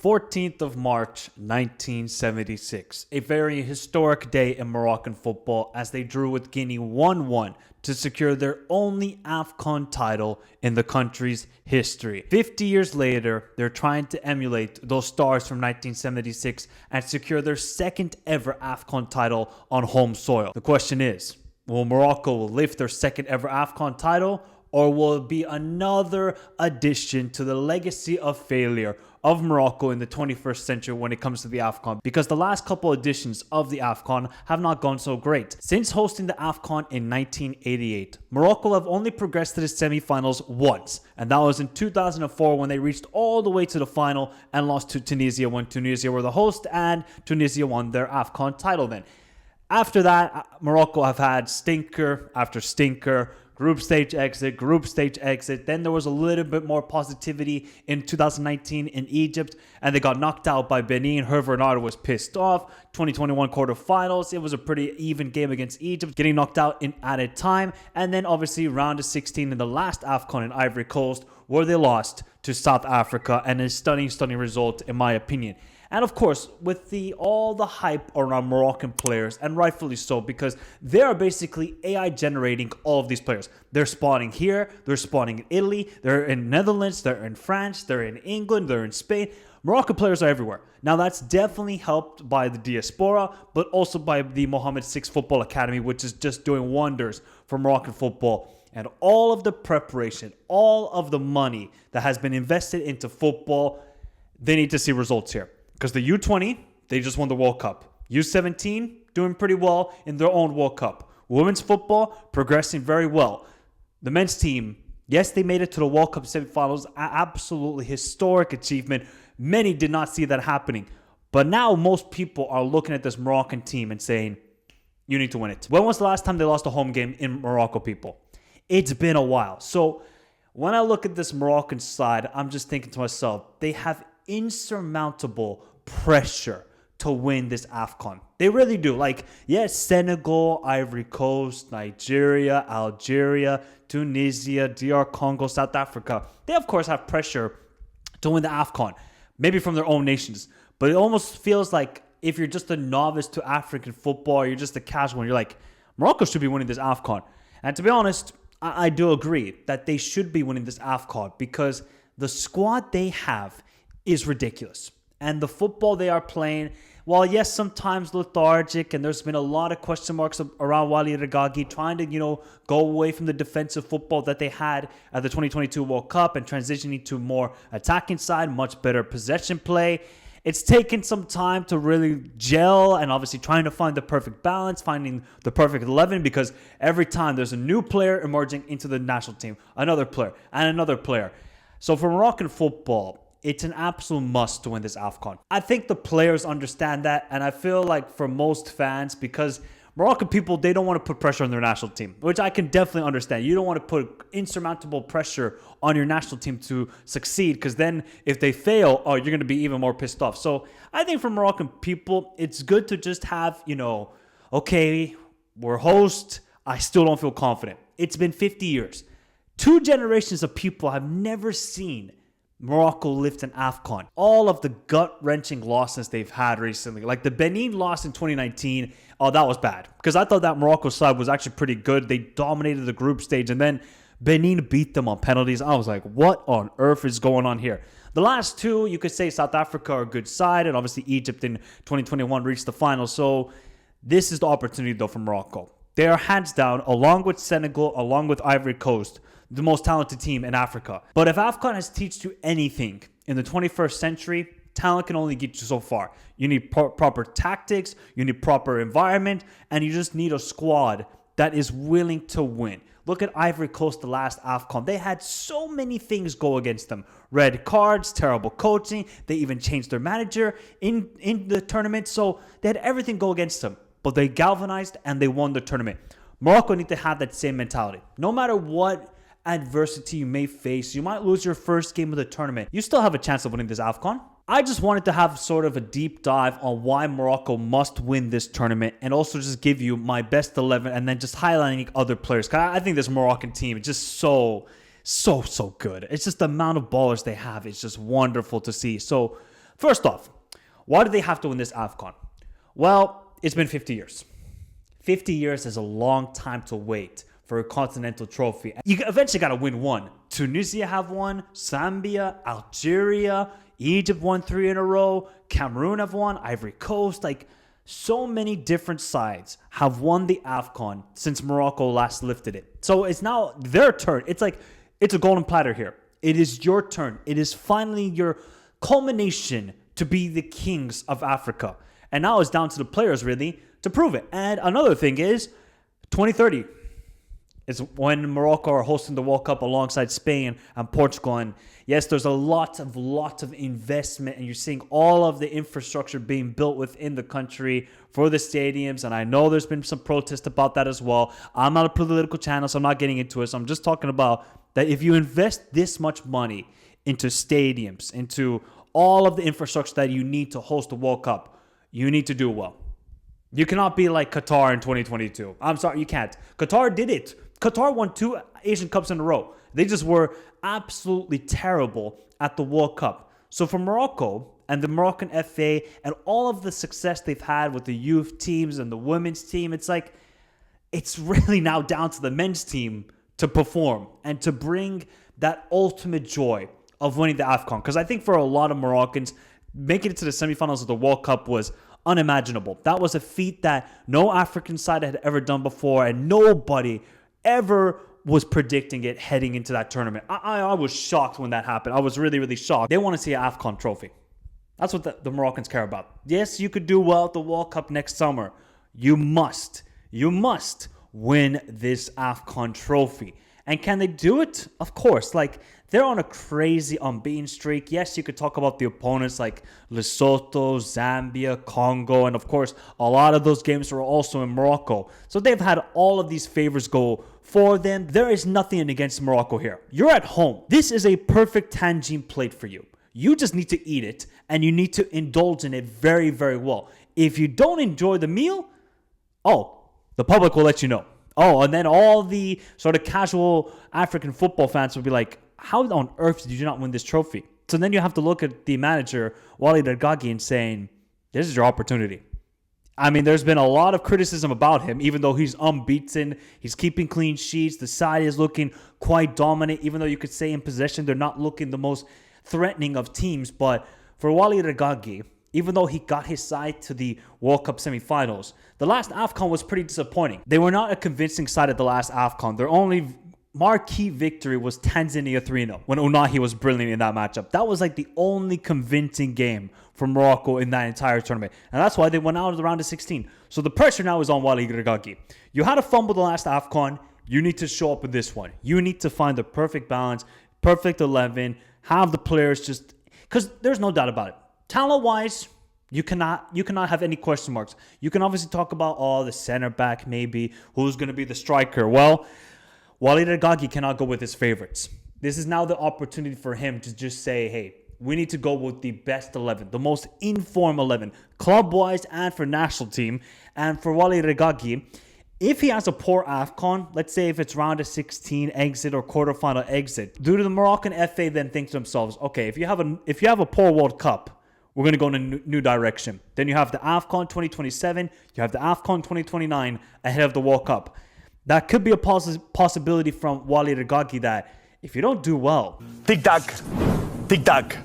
14th of March, 1976. A very historic day in Moroccan football as they drew with Guinea 1-1 to secure their only AFCON title in the country's history. 50 years later, they're trying to emulate those stars from 1976 and secure their second ever AFCON title on home soil. The question is, will Morocco lift their second ever AFCON title, or will it be another addition to the legacy of failure of Morocco in the 21st century when it comes to the AFCON? Because the last couple editions of the AFCON have not gone so great. Since hosting the AFCON in 1988, Morocco have only progressed to the semifinals once, and that was in 2004 when they reached all the way to the final and lost to Tunisia when Tunisia were the host and Tunisia won their AFCON title then. After that, Morocco have had stinker after stinker, group stage exit. Then there was a little bit more positivity in 2019 in Egypt, and they got knocked out by Benin. Hervé Renard was pissed off. 2021 quarterfinals, it was a pretty even game against Egypt, getting knocked out in added time. And then obviously round of 16 in the last AFCON in Ivory Coast, where they lost to South Africa, and a stunning result in my opinion. And of course, with all the hype around Moroccan players, and rightfully so, because they are basically AI generating all of these players. They're spawning here, they're spawning in Italy, they're in Netherlands, they're in France, they're in England, they're in Spain. Moroccan players are everywhere. Now that's definitely helped by the diaspora, but also by the Mohammed VI Football Academy, which is just doing wonders for Moroccan football. And all of the preparation, all of the money that has been invested into football, they need to see results here. Because the U20, they just won the World Cup. U17, doing pretty well in their own World Cup. Women's football, progressing very well. The men's team, yes, they made it to the World Cup semifinals. Absolutely historic achievement. Many did not see that happening. But now most people are looking at this Moroccan team and saying, you need to win it. When was the last time they lost a home game in Morocco, people? It's been a while. So when I look at this Moroccan side, I'm just thinking to myself, they have insurmountable pressure to win this AFCON. They really do. Like, yes, Senegal, Ivory Coast, Nigeria, Algeria, Tunisia, DR Congo, South Africa. They, of course, have pressure to win the AFCON, maybe from their own nations. But it almost feels like if you're just a novice to African football, you're just a casual one, you're like, Morocco should be winning this AFCON. And to be honest, I do agree that they should be winning this AFCON because the squad they have is ridiculous. And the football they are playing, while yes, sometimes lethargic, and there's been a lot of question marks around Wally Regragui trying to, go away from the defensive football that they had at the 2022 World Cup and transitioning to more attacking side, much better possession play. It's taken some time to really gel and obviously trying to find the perfect balance, finding the perfect 11, because every time there's a new player emerging into the national team, another player and another player. So for Moroccan football, it's an absolute must to win this AFCON. I think the players understand that, and I feel like for most fans, because Moroccan people, they don't want to put pressure on their national team, which I can definitely understand. You don't want to put insurmountable pressure on your national team to succeed, because then if they fail, you're going to be even more pissed off. So I think for Moroccan people, it's good to just have, okay, we're host. I still don't feel confident. It's been 50 years. 2 generations of people have never seen Morocco lift an AFCON. All of the gut-wrenching losses they've had recently, like the Benin loss in 2019, that was bad. Because I thought that Morocco side was actually pretty good. They dominated the group stage, and then Benin beat them on penalties. I was like, what on earth is going on here? The last 2, you could say South Africa are a good side, and obviously Egypt in 2021 reached the final. So this is the opportunity, though, for Morocco. They are hands down, along with Senegal, along with Ivory Coast, the most talented team in Africa. But if AFCON has taught you anything in the 21st century, talent can only get you so far. You need proper tactics, you need proper environment, and you just need a squad that is willing to win. Look at Ivory Coast, the last AFCON. They had so many things go against them. Red cards, terrible coaching. They even changed their manager in the tournament. So they had everything go against them. But they galvanized and they won the tournament. Morocco need to have that same mentality. No matter what adversity you may face, you might lose your first game of the tournament, you still have a chance of winning this AFCON. I just wanted to have sort of a deep dive on why Morocco must win this tournament, and also just give you my best 11 and then just highlighting other players. Cause I think this Moroccan team is just so good. It's just the amount of ballers they have. It's just wonderful to see. So First off, why do they have to win this AFCON? Well, it's been 50 years. 50 years is a long time to wait for a continental trophy. You eventually got to win one. Tunisia have won, Zambia, Algeria, Egypt won 3 in a row, Cameroon have won, Ivory Coast. Like, so many different sides have won the AFCON since Morocco last lifted it. So it's now their turn. It's like, it's a golden platter here. It is your turn. It is finally your culmination to be the kings of Africa. And now it's down to the players, really, to prove it. And another thing is 2030 is when Morocco are hosting the World Cup alongside Spain and Portugal. And yes, there's a lot of investment, and you're seeing all of the infrastructure being built within the country for the stadiums. And I know there's been some protest about that as well. I'm not a political channel, so I'm not getting into it. So I'm just talking about that if you invest this much money into stadiums, into all of the infrastructure that you need to host the World Cup, you need to do well. You cannot be like Qatar in 2022. I'm sorry, you can't. Qatar did it. Qatar won 2 Asian Cups in a row. They just were absolutely terrible at the World Cup. So for Morocco and the Moroccan FA and all of the success they've had with the youth teams and the women's team, it's like, it's really now down to the men's team to perform and to bring that ultimate joy of winning the AFCON. Because I think for a lot of Moroccans, making it to the semifinals of the World Cup was unimaginable. That was a feat that no African side had ever done before, and nobody ever was predicting it heading into that tournament. I was shocked when that happened. I was really, really shocked. They want to see an AFCON trophy. That's what the Moroccans care about. Yes, you could do well at the World Cup next summer. You must win this AFCON trophy. And can they do it? Of course. Like, they're on a crazy unbeaten streak. Yes, you could talk about the opponents like Lesotho, Zambia, Congo, and of course, a lot of those games were also in Morocco. So they've had all of these favors go for them. There is nothing against Morocco here. You're at home. This is a perfect tangine plate for you. You just need to eat it, and you need to indulge in it very, very well. If you don't enjoy the meal, the public will let you know. And then all the sort of casual African football fans will be like, how on earth did you not win this trophy? So then you have to look at the manager, Wally Regragui, and saying, this is your opportunity. I mean, there's been a lot of criticism about him, even though he's unbeaten. He's keeping clean sheets. The side is looking quite dominant, even though you could say in possession, they're not looking the most threatening of teams. But for Wally Regragui, even though he got his side to the World Cup semifinals, the last AFCON was pretty disappointing. They were not a convincing side at the last AFCON. Their only marquee victory was Tanzania 3-0 when Unahi was brilliant in that matchup. That was like the only convincing game for Morocco in that entire tournament. And that's why they went out of the round of 16. So the pressure now is on Wally Regragui. You had a fumble the last AFCON. You need to show up with this one. You need to find the perfect balance, perfect 11, have the players just... Because there's no doubt about it. Talent-wise, you cannot have any question marks. You can obviously talk about, the center back maybe, who's going to be the striker. Well, Wally Regragui cannot go with his favorites. This is now the opportunity for him to just say, hey, we need to go with the best 11, the most informed 11, club-wise and for national team. And for Wally Regragui, if he has a poor AFCON, let's say if it's round of 16 exit or quarterfinal exit, due to the Moroccan FA then think to themselves, okay, if you have a poor World Cup, we're going to go in a new direction. Then you have the AFCON 2027, you have the AFCON 2029 ahead of the World Cup. That could be a possibility from Wally Regragui that if you don't do well... Tic-tac, tic-tac,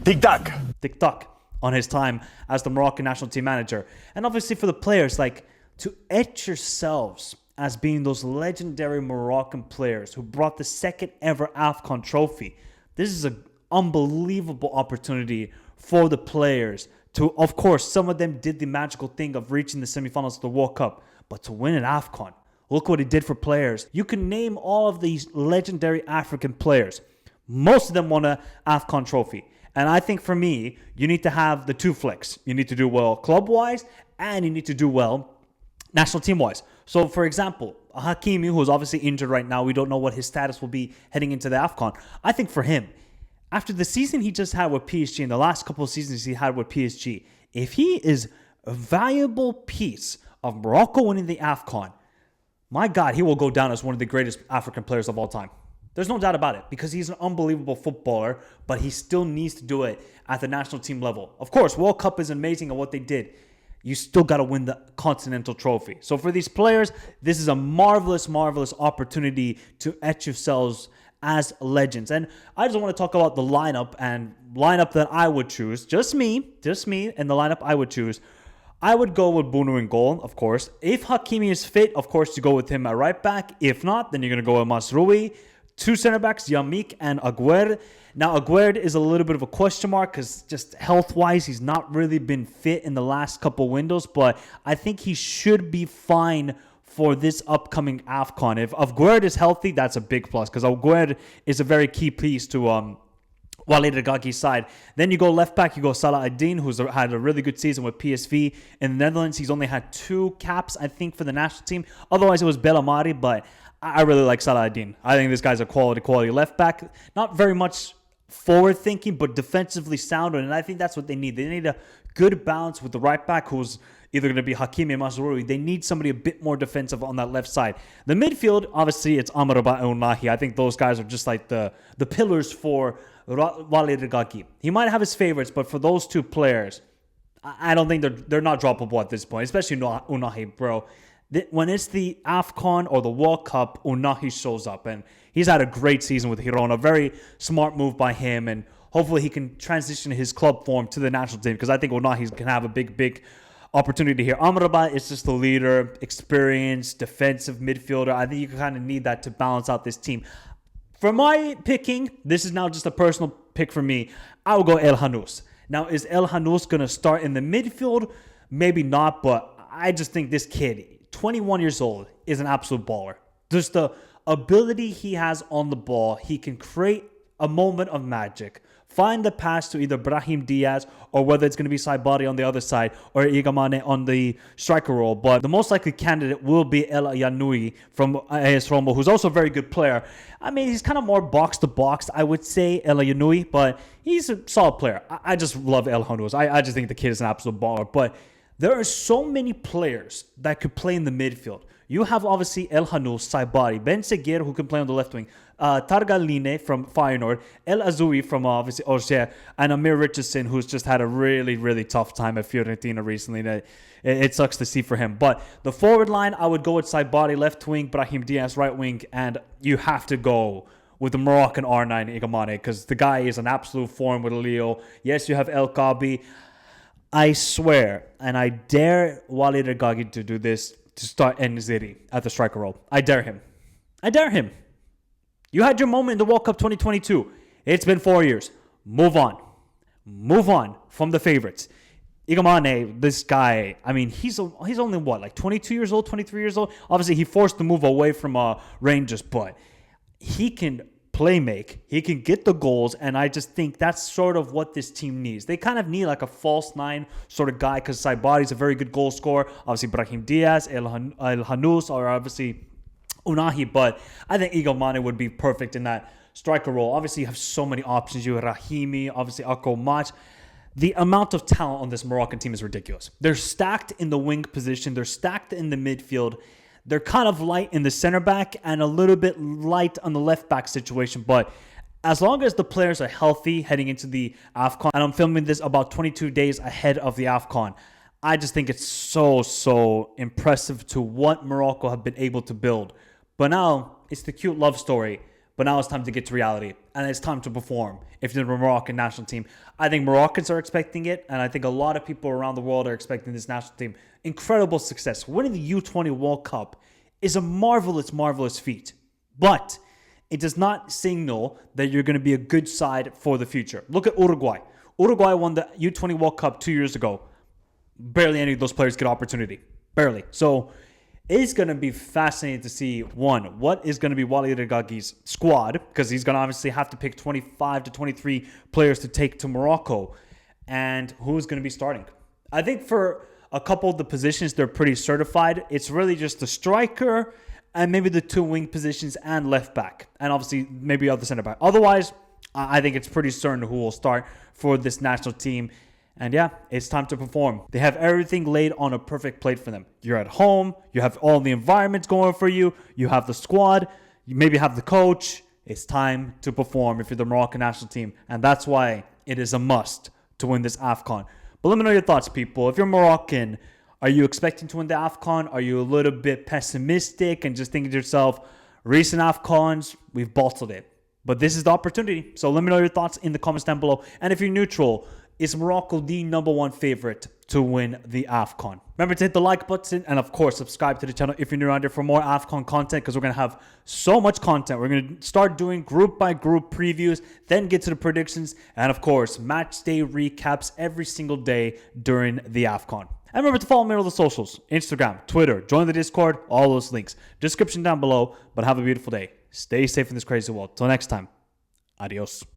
tic-tac. Tic-tac on his time as the Moroccan national team manager. And obviously for the players, like, to etch yourselves as being those legendary Moroccan players who brought the second ever AFCON trophy. This is an unbelievable opportunity for the players to, of course, some of them did the magical thing of reaching the semifinals of the World Cup, but to win an AFCON, look what it did for players. You can name all of these legendary African players. Most of them won an AFCON trophy. And I think for me, you need to have the two flicks. You need to do well club-wise, and you need to do well national team-wise. So, for example, Hakimi, who is obviously injured right now, we don't know what his status will be heading into the AFCON. I think for him, after the season he just had with PSG and the last couple of seasons he had with PSG, if he is a valuable piece of Morocco winning the AFCON, my God, he will go down as one of the greatest African players of all time. There's no doubt about it because he's an unbelievable footballer, but he still needs to do it at the national team level. Of course, World Cup is amazing at what they did. You still got to win the Continental Trophy. So for these players, this is a marvelous, marvelous opportunity to etch yourselves as legends. And I just want to talk about the lineup that I would choose. Just me, and the lineup I would choose. I would go with Bunu in goal, of course. If Hakimi is fit, of course, you go with him at right back. If not, then you're going to go with Masroui. 2 center backs, Yamik and Aguerd. Now, Aguerd is a little bit of a question mark because just health-wise, he's not really been fit in the last couple windows, but I think he should be fine for this upcoming AFCON. If Aguerd is healthy, that's a big plus because Aguerd is a very key piece to Walid Regragui's side. Then you go left back, you go Salah Ad-Din, who's had a really good season with PSV in the Netherlands. He's only had 2 caps, I think, for the national team. Otherwise, it was Bellamari, but I really like Salah Ad-Din. I think this guy's a quality left back. Not very much forward thinking, but defensively sound, and I think that's what they need. They need a good balance with the right back, who's either going to be Hakimi or Mazraoui. They need somebody a bit more defensive on that left side. The midfield, obviously, it's Amrabat and Unahi. I think those guys are just like the pillars for Walid Regragui. He might have his favorites, but for those 2 players, I don't think they're not droppable at this point, especially Unahi, bro. When it's the AFCON or the World Cup, Unahi shows up, and he's had a great season with Girona. Very smart move by him, and hopefully he can transition his club form to the national team because I think Unahi can have a big opportunity here. Amrabat is just the leader, experienced, defensive midfielder. I think you kind of need that to balance out this team. For my picking, this is now just a personal pick for me. I will go El Hanous. Now, is El Hanous going to start in the midfield? Maybe not, but I just think this kid, 21 years old, is an absolute baller. Just the ability he has on the ball, he can create a moment of magic, find the pass to either Brahim Diaz or whether it's going to be Saibari on the other side or Igamane on the striker role. But the most likely candidate will be El Yanui from AS Roma, who's also a very good player. I mean, he's kind of more box-to-box, I would say, El Yanui, but he's a solid player. I just love El Hanous. I just think the kid is an absolute baller. But there are so many players that could play in the midfield. You have obviously El Hanous, Saibari, Ben Seguir, who can play on the left wing, Targaline from Feyenoord, El Azoui from obviously Auxerre, and Amir Richardson, who's just had a really, really tough time at Fiorentina recently. It sucks to see for him. But the forward line, I would go with Saibari left wing, Brahim Diaz right wing, and you have to go with the Moroccan R9 Igamane because the guy is an absolute form with Leo. Yes, you have El Kabi. I swear, and I dare Walid Regragui to do this, to start En-Nesyri at the striker role. I dare him. You had your moment in the World Cup 2022. It's been 4 years. Move on. Move on from the favorites. Igamane, this guy, I mean, he's only what, like 22 years old, 23 years old? Obviously, he forced the move away from Rangers, but he can play make. He can get the goals, and I just think that's sort of what this team needs. They kind of need like a false 9 sort of guy because Saibari's a very good goal scorer. Obviously, Brahim Diaz, El Hanous, or obviously Unahi, but I think Igamane would be perfect in that striker role. Obviously, you have so many options. You have Rahimi, obviously Akko Mach. The amount of talent on this Moroccan team is ridiculous. They're stacked in the wing position. They're stacked in the midfield. They're kind of light in the center back and a little bit light on the left back situation. But as long as the players are healthy heading into the AFCON, and I'm filming this about 22 days ahead of the AFCON, I just think it's so impressive to what Morocco have been able to build. But now it's the cute love story. But now it's time to get to reality. And it's time to perform if you're the Moroccan national team. I think Moroccans are expecting it. And I think a lot of people around the world are expecting this national team. Incredible success. Winning the U20 World Cup is a marvelous feat. But it does not signal that you're going to be a good side for the future. Look at Uruguay. Uruguay won the U20 World Cup 2 years ago. Barely any of those players get opportunity. Barely. So it's going to be fascinating to see, one, what is going to be Walid Regragui's squad, because he's going to obviously have to pick 25 to 23 players to take to Morocco, and who's going to be starting. I think for a couple of the positions, they're pretty certified. It's really just the striker and maybe the 2 wing positions and left back, and obviously maybe other center back. Otherwise, I think it's pretty certain who will start for this national team. And yeah, it's time to perform. They have everything laid on a perfect plate for them. You're at home. You have all the environments going for you. You have the squad. You maybe have the coach. It's time to perform if you're the Moroccan national team. And that's why it is a must to win this AFCON. But let me know your thoughts, people. If you're Moroccan, are you expecting to win the AFCON? Are you a little bit pessimistic and just thinking to yourself, recent AFCONs, we've bottled it. But this is the opportunity. So let me know your thoughts in the comments down below. And if you're neutral, is Morocco the #1 favorite to win the AFCON? Remember to hit the like button and, of course, subscribe to the channel if you're new around here for more AFCON content, because we're going to have so much content. We're going to start doing group by group previews, then get to the predictions, and, of course, match day recaps every single day during the AFCON. And remember to follow me on all the socials, Instagram, Twitter, join the Discord, all those links. Description down below, but have a beautiful day. Stay safe in this crazy world. Till next time, adios.